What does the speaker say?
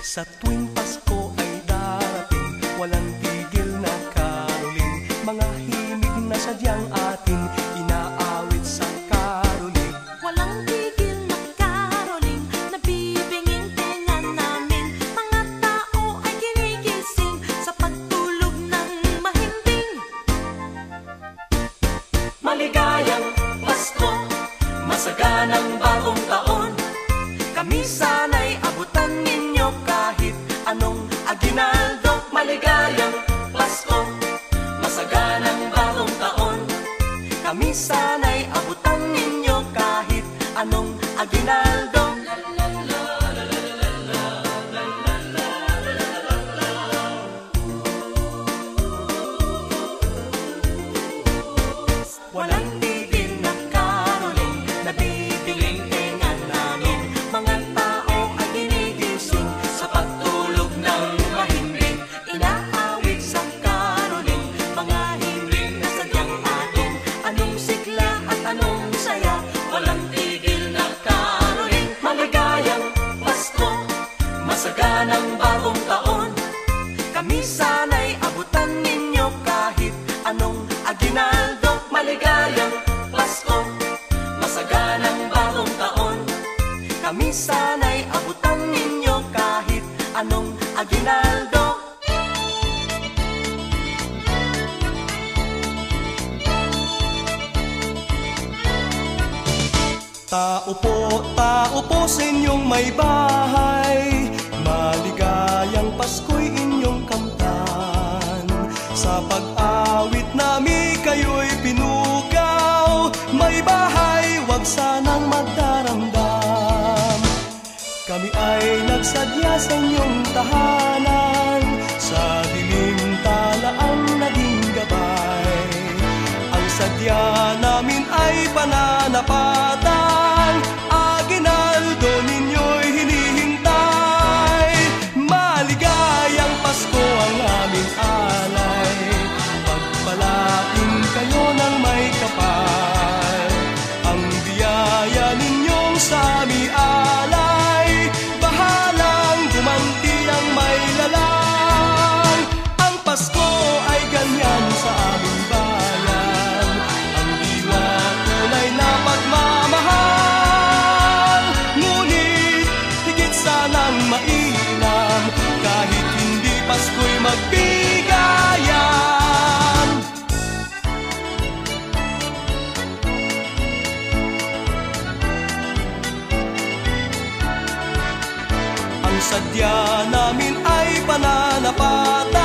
Sa tuwing Pasko ay darating, walang tigil na karoling. Mga himig na sadyang ating inaawit sa karoling. Walang tigil na karoling, nabibinging tenga namin. Mga tao ay ginigising sa pagtulog ng mahimbing. Maligayang Pasko, masaganang bagong taon. Kami sana'y abutan ninyo kahit anong aginaldo. Maligayang Pasko, masaganang bagong taon. Kami sana'y abutan ninyo kahit anong aginaldo. Walang tigil na karoling, nabibinging tenga namin. Mga tao ay ginigising sa pagtulog ng mahimbing. Inaawit sa karoling, mga himling na sadyang atin. Anong sigla at anong saya, walang tigil na karoling. Maligayang Pasko, masaganang bagong taon. Kami sana'y abutan ninyo kahit anong aginaldo. Maligayang Pasko, masaganang bagong taon. Kami sana'y abutan ninyo kahit anong aginaldo. Tao po sa inyong may bahay, maligayang Pasko'y inyong kamtan. Sa pag-awit namin kayo'y pinugaw, may bahay, wag sanang magdaramdam. Kami ay nagsadya sa inyong tahanan, sa dilim tala ang naging gabay. Ang sadya namin ay pananapatan, aginaldo ninyo'y hinihintay. Maligayang Pasko ang aming alay, pagpalain kayo ng may kapal. Ang biyaya ninyong sa aming alay, bahalang gumanti ang may lalang. Ang Pasko ay ganyan sa aming bayan, ang diwa tunay na pagmamahal. Ngunit higit sanang mainam, kahit hindi Pasko'y magbigayan. Ang sadya namin ay pananapatan,